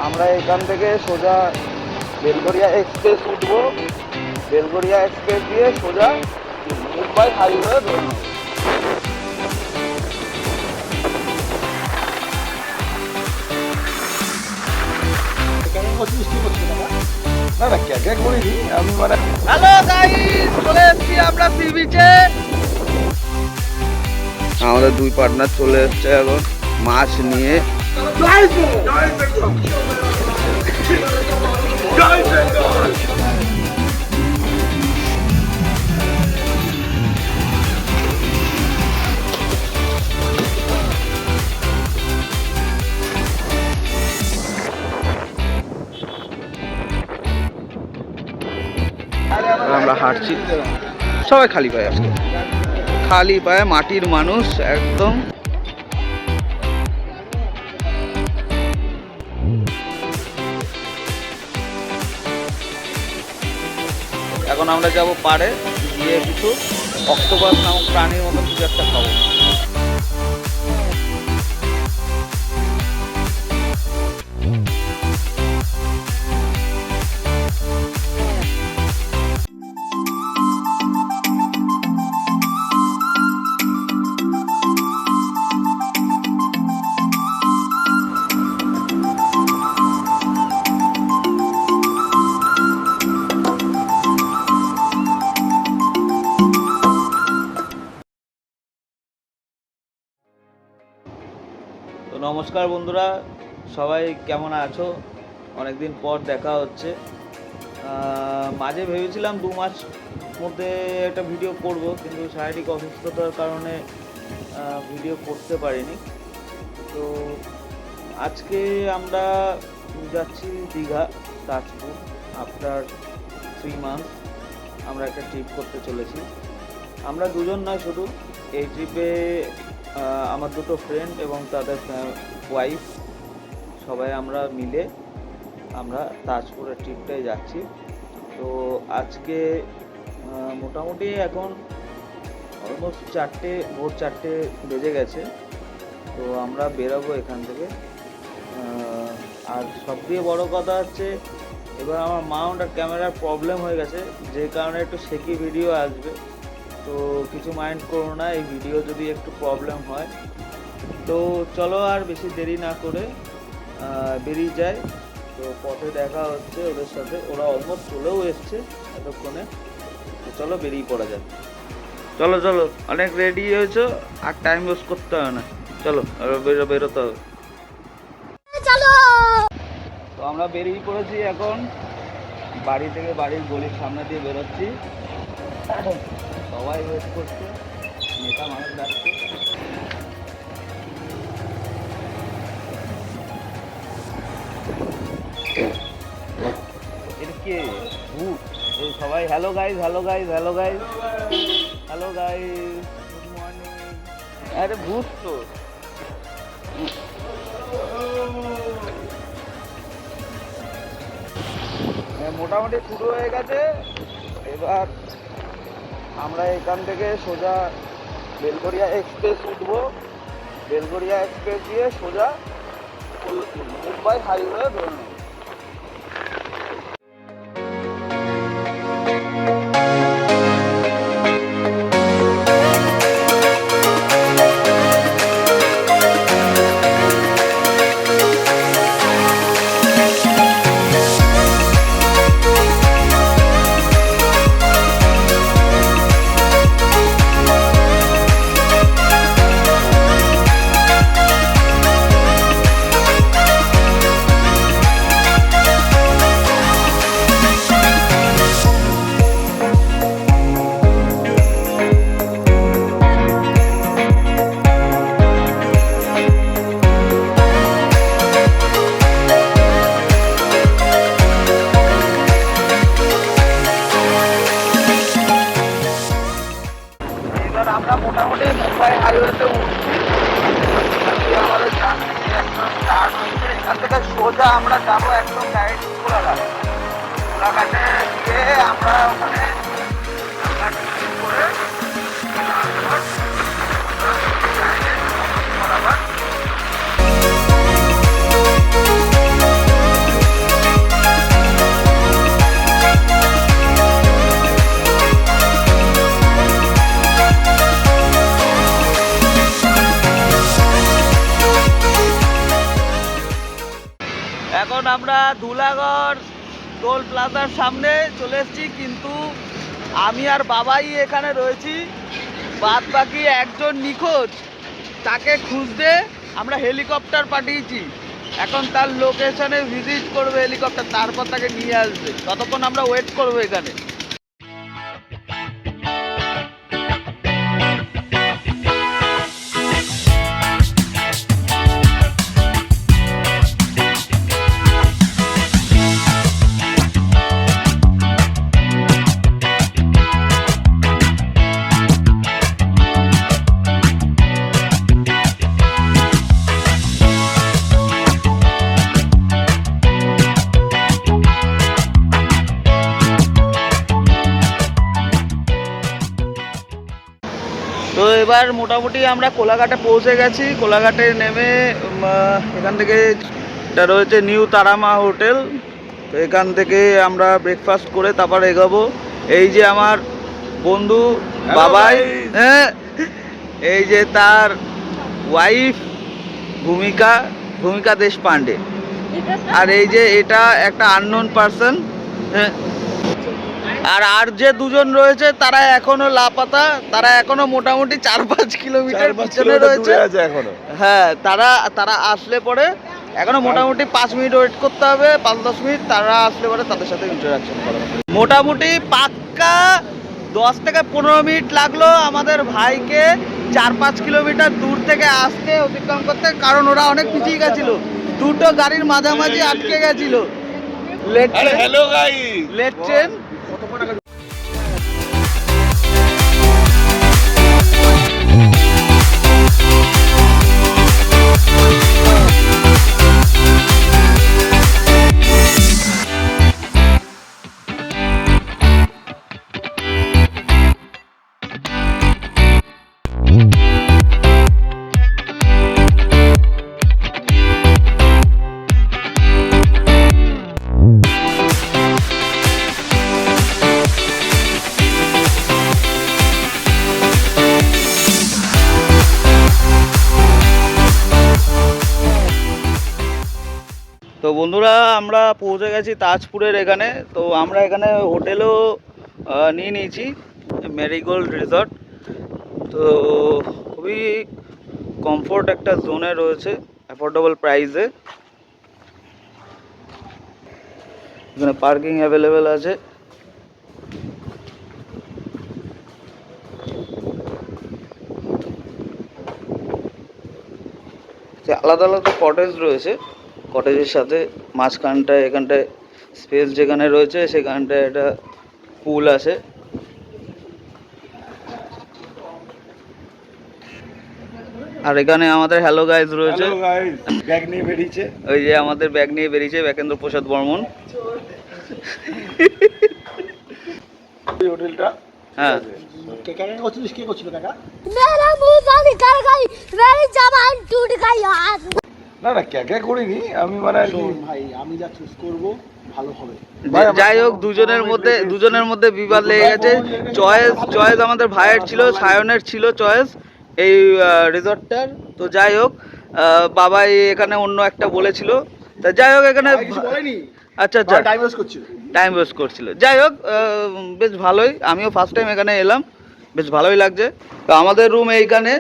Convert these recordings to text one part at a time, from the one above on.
আমরা এখান থেকে সোজা বেলগড়িয়া এক্সপ্রেস উঠবো। বেলগড়িয়া এক্সপ্রেস দিয়ে সোজা মুম্বাই হাইওয়ে ধরে নেব। না না ক্যাকে করিনি আমি, মানে হ্যালো গাইস, চলে এসেছি আমরা সি বিচে। আমাদের দুই পার্টনার চলে এসছে এখন মাছ নিয়ে। আমরা হাঁটছি, সবাই খালি পায়ে আজকে, খালি পায়ে, মাটির মানুষ একদম। এখন আমরা যাব পাড়ে, গিয়ে কিছু অক্টোপাস নামক প্রাণীর মতো কিছু একটা খাবো। তো নমস্কার বন্ধুরা, সবাই কেমন আছো? অনেকদিন পর দেখা হচ্ছে। মাঝে ভেবেছিলাম 2 মাস মধ্যে একটা ভিডিও করব, কিন্তু শারীরিক অসুস্থতার কারণে ভিডিও করতে পারিনি। তো আজকে আমরা যাচ্ছি দীঘা, তাজপুর। আফটার 3 মান্থস আমরা একটা ট্রিপ করতে চলেছি। আমরা দুজন নয় শুধু, এই ট্রিপে আমার দুটো ফ্রেন্ড এবং তাদের ওয়াইফ, সবাই আমরা মিলে আমরা তাজপুরের ট্রিপটায় যাচ্ছি। তো আজকে মোটামুটি এখন অলমোস্ট ভোর 4টে বেজে গেছে। তো আমরা বেরোবো এখান থেকে। আর সবথেকে বড় কথা হচ্ছে, এবার আমার মাউন্ট আর ক্যামেরার প্রবলেম হয়ে গেছে, যে কারণে একটু শেকি ভিডিও আসবে। তো কিছু মাইন্ড করো না এই ভিডিও যদি একটু প্রবলেম হয়। তো চলো আর বেশি দেরি না করে বেরিয়ে যায়। তো পথে দেখা হচ্ছে ওদের সাথে, ওরা অলমোস্ট চলেও এসছে এতক্ষণে। তো চলো বেরিয়ে পড়া যাক। চলো চলো, অনেক রেডি হয়েছো, আর টাইম ওয়েস্ট করতে হবে না, চলো বেরোতে হবে। তো আমরা বেরিয়ে পড়েছি এখন, বাড়ি থেকে, বাড়ির গলির সামনে দিয়ে বেরোচ্ছি। সবাই ওয়েট করছে, নেতা মানুষ যাচ্ছে। এটা কে? ভূত? এই সবাই hello guys, hello guys, hello guys, hello guys, good morning. আরে ভূত তো। মোটামুটি শুরু হয়ে গেছে। এবার আমরা এখান থেকে সোজা বেলগড়িয়া এক্সপ্রেস উঠবো। বেলগড়িয়া এক্সপ্রেস দিয়ে সোজা মুম্বাই হাইওয়ে ধরে নেব। আমরা মোটামুটি মুম্বাই হাইওয়েতে উঠছি। আমাদের এখান থেকে সোজা আমরা যাবো একদম ডাইরেক্ট কোলাঘাটে গিয়ে আমরা ওখানে করে এখন আমরা ধুলাগড় টোল প্লাজার সামনে চলে এসেছি, কিন্তু আমি আর বাবাই এখানে রয়েছি, বাদ বাকি একজন নিখোঁজ, তাকে খুঁজতে আমরা হেলিকপ্টার পাঠিয়েছি। এখন তার লোকেশনে ভিজিট করবে হেলিকপ্টার, তারপর তাকে নিয়ে আসবে। ততক্ষণ আমরা ওয়েট করবো এখানে। তো এবার মোটামুটি আমরা কোলাঘাটে পৌঁছে গেছি। কোলাঘাটে নেমে এখান থেকে এটা রয়েছে নিউ তারামা হোটেল। তো এখান থেকে আমরা ব্রেকফাস্ট করে তারপর এগোবো। এই যে আমার বন্ধু বাবাই, হ্যাঁ, এই যে তার ওয়াইফ ভূমিকা দেশপান্ডে, আর এই যে এটা একটা আননোন পারসন। হ্যাঁ, আর যে দুজন রয়েছে তারা এখনো লাপাতা, তারা এখনো মোটামুটি 4-5 কিলোমিটার পিছনে রয়েছে এখনো। হ্যাঁ, তারা আসলে পরে এখনো মোটামুটি 5 মিনিট ওয়েট করতে হবে, 5-10 মিনিট। তারা আসলে পরে তাদের সাথে ইন্টারাকশন করা হবে। মোটামুটি পাক্কা 10 থেকে 15 মিনিট লাগলো আমাদের ভাইকে 4-5 কিলোমিটার দূর থেকে আসতে, অতিক্রম করতে, কারণ ওরা অনেক পিছিয়ে গেছিল, দুটো গাড়ির মাঝামাঝি আটকে গেছিল। Late train. তো বন্ধুরা, আমরা পৌঁছে গেছি তাজপুরের এখানে। তো আমরা এখানে হোটেলও নিয়ে নিয়েছি, মেরিগোল্ড রিসর্ট। তো খুবই কমফোর্ট একটা জোনে রয়েছে, অ্যাফোর্ডেবল প্রাইসে। এখানে পার্কিং অ্যাভেলেবেল আছে। আলাদা আলাদা কটেজ রয়েছে, কটেজের সাথে মাঝখানটায় এখানটায় স্পেস যেখানে রয়েছে সেখানটায় একটা পুল আছে। আর এখানে আমাদের হ্যালো গাইজ রয়েছে, ব্যাগ নিয়ে বেরিয়েছে, ওই যে আমাদের ব্যাগ নিয়ে বেরিয়েছে ব্যাকেন্দ্র প্রসাদ বর্মন। হোটেলটা, হ্যাঁ, না না ক্যাকা করিনি আমি, মানে ভাই আমি যা চুজ করবো ভালো হবে। যাই হোক, দুজনের মধ্যে বিবাদ লেগে গেছে। চয়েস আমাদের ভাইয়ের ছিল, সায়নের ছিল চয়েস এই রিসর্টটার। তো যাই হোক, বাবাই এখানে অন্য একটা বলেছিল। তা যাই হোক, এখানে আচ্ছা টাইম ওয়েস্ট করছিল। যাই হোক, বেশ ভালোই, আমিও ফার্স্ট টাইম এখানে এলাম, বেশ ভালোই লাগছে। তো আমাদের রুম এইখানে।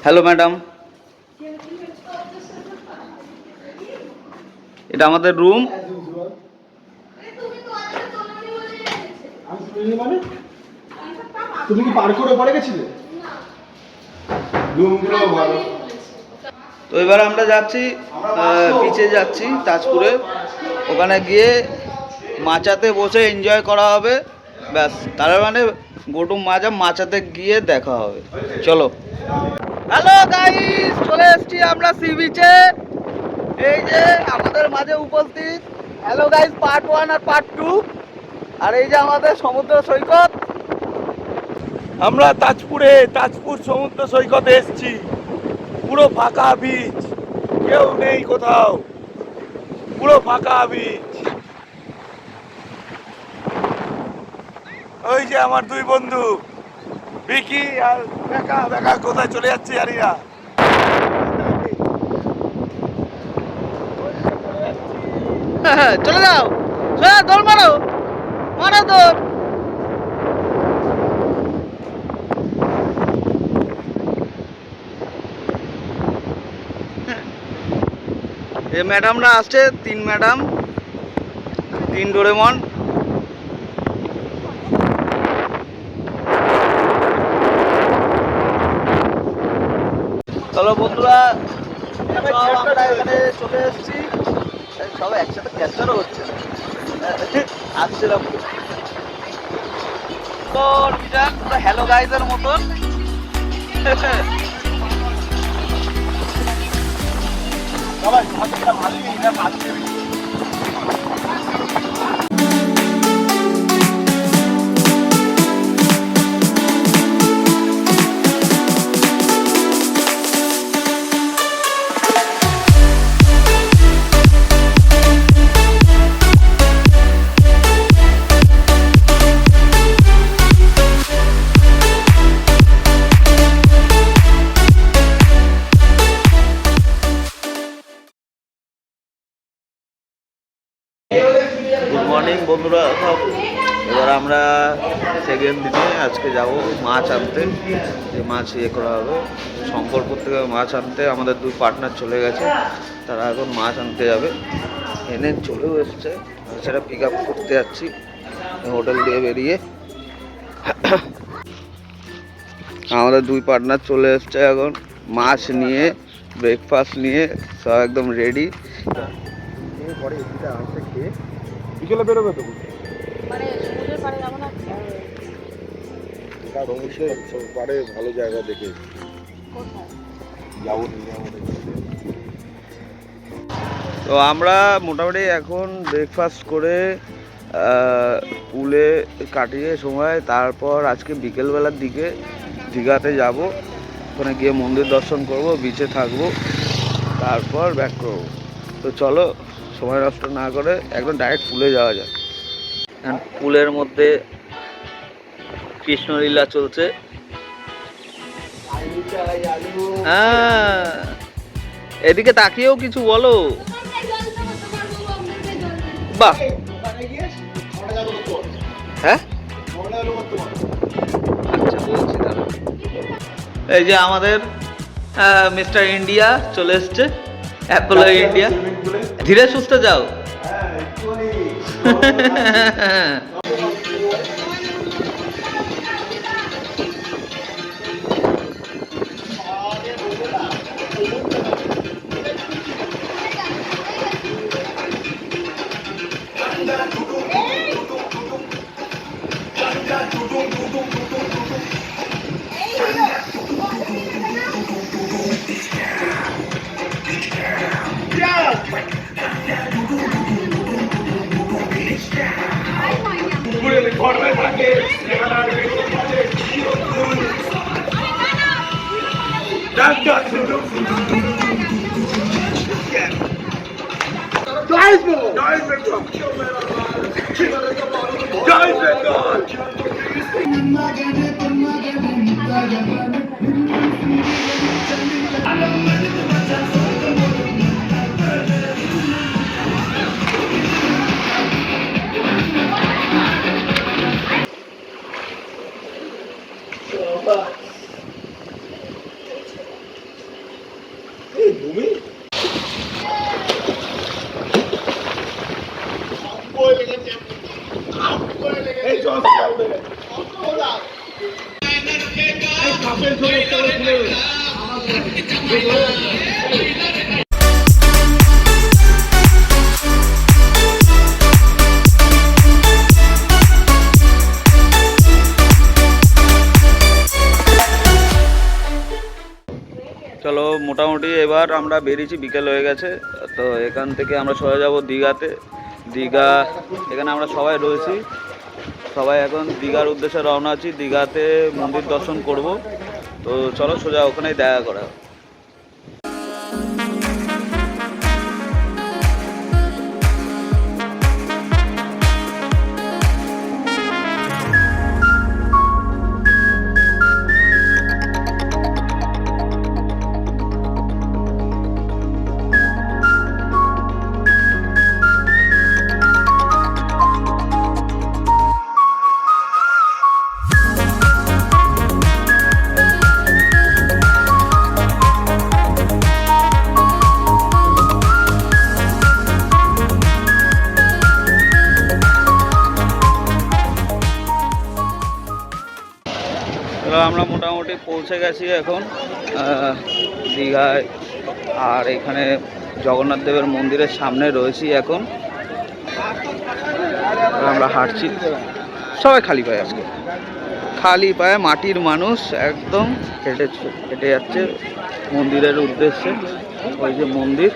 হ্যালো ম্যাডাম, এটা আমাদের রুম। তুমি কি পার করে পড়ে গেছিলে? রুমগুলো ভালো। তো এবার আমরা যাচ্ছি, বিচে যাচ্ছি তাজপুরে। ওখানে গিয়ে মাচাতে বসে এনজয় করা হবে, ব্যাস। তার মানে গোটু মাচাতে গিয়ে দেখা হবে। চলো। হ্যালো গাইস, চলে এসেছি আমরা সি বিচে। এই যে আমাদের মাঝে উপস্থিত হ্যালো গাইস পার্ট 1 আর পার্ট 2। আর এই যে আমাদের সমুদ্র সৈকত। আমরা তাজপুর সমুদ্র সৈকতে এসেছি। পুরো ফাঁকা বিচ, কেউ নেই কোথাও, পুরো ফাঁকা বিচ। ওই যে আমার দুই বন্ধু বিকি আর বেকা কোথায় চলে যাচ্ছে জানি না। চলে যাও, দৌড় মারো, মারো দৌড়। এই ম্যাডামরা আসছে, 3 ম্যাডাম, 3 ডোরেমন। চলো বন্ধুরা, সব আমরা এখানে চলে এসেছি, সব একসাথে ক্যাপচারও হচ্ছে আসছিলাম তো হ্যালো গাইজের মতন। গুড মর্নিং বন্ধুরা সব। এবার আমরা সেকেন্ড দিনে আজকে যাব মাছ আনতে, যে মাছ ইয়ে করা হবে শঙ্করপুর থেকে মাছ আনতে। আমাদের 2 পার্টনার চলে গেছে, তারা এখন মাছ আনতে যাবে, এনে চলেও এসছে। সেটা পিক আপ করতে যাচ্ছি হোটেল দিয়ে বেরিয়ে। আমাদের 2 পার্টনার চলে এসছে এখন মাছ নিয়ে, ব্রেকফাস্ট নিয়ে, সব একদম রেডি। বিকেলে বেরোবে তো মানে সমুদ্রের পাড়ে যাবো না, সমুদ্রের পাড়ে ভালো জায়গা দেখে কোথায় যাবো। তো আমরা মোটামুটি এখন ব্রেকফাস্ট করে পুলে কাটিয়ে সময়, তারপর আজকে বিকেলবেলার দিকে দীঘাতে যাব। ওখানে গিয়ে মন্দির দর্শন করব, বিচে থাকবো, তারপর ব্যাক করব। তো চলো সময় নষ্ট না করে একদম ডাইরেক্ট পুলে যাওয়া যায়। পুলের মধ্যে কৃষ্ণলীলা চলছে। হ্যাঁ, এদিকে তাকিয়েও কিছু বলো। বাহ, হ্যাঁ আচ্ছা বলছি তাহলে। এই যে আমাদের মিস্টার ইন্ডিয়া চলে এসছে, অ্যাপোলো ইন্ডিয়া। ধীরে সুস্থে যাও। চলো মোটামুটি এবার আমরা বেরিয়েছি, বিকেল হয়ে গেছে। তো এখান থেকে আমরা চলে যাব দীঘাতে। দীঘা এখানে আমরা সবাই রয়েছি, সবাই এখন দীঘার উদ্দেশ্যে রওনা আছি। দীঘাতে মন্দির দর্শন করব। তো চলো সোজা ওখানেই দেখা করা। পৌঁছে গেছি এখন দীঘায়। আর এখানে জগন্নাথ দেবের মন্দিরের সামনে রয়েছি এখন। আমরা হাঁটছি, সবাই খালি পায়ে, আজকে খালি পায়ে মাটির মানুষ একদম হেঁটে যাচ্ছে মন্দিরের উদ্দেশ্যে। ওই যে মন্দির।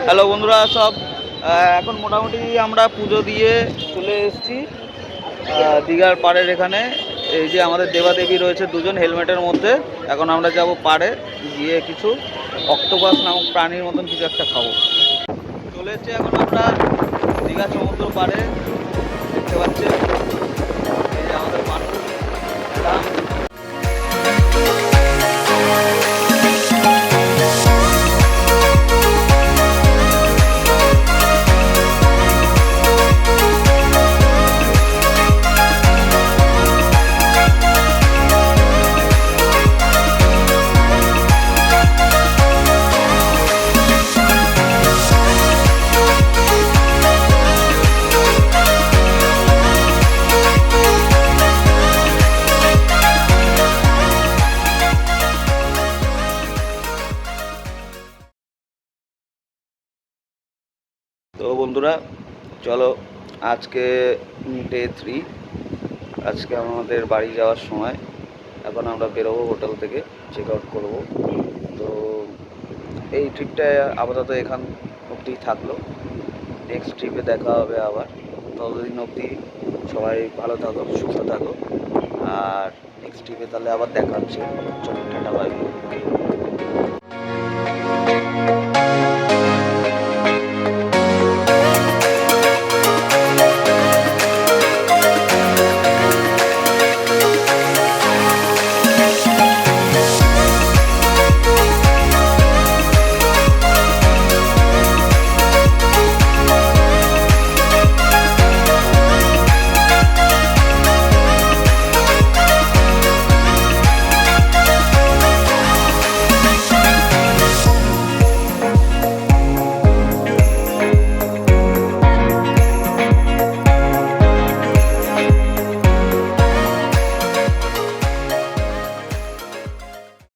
হ্যালো বন্ধুরা সব, এখন মোটামুটি আমরা পুজো দিয়ে চলে এসেছি দীঘার পাড়ের এখানে। এই যে আমাদের দেবাদেবী রয়েছে দুজন হেলমেটের মধ্যে। এখন আমরা যাব পাড়ে, গিয়ে কিছু অক্টোপাস নামক প্রাণীর মতন কিছু একটা খাবো। চলে এসেছি এখন আমরা দীঘা সমুদ্র পাড়ে। দেখতে পাচ্ছেন এই যে আমাদের মানুষ। তো বন্ধুরা চলো, আজকে ডে 3। আজকে আমাদের বাড়ি যাওয়ার সময়। এখন আমরা বেরোবো হোটেল থেকে, চেক আউট করবো। তো এই ট্রিপটা আপাতত এখান অবধি থাকলো। নেক্সট ট্রিপে দেখা হবে আবার। ততদিন অবধি সবাই ভালো থাকো, সুস্থ থাকো। আর নেক্সট ট্রিপে তাহলে আবার দেখা হচ্ছে। চলো, টাটা, বাই।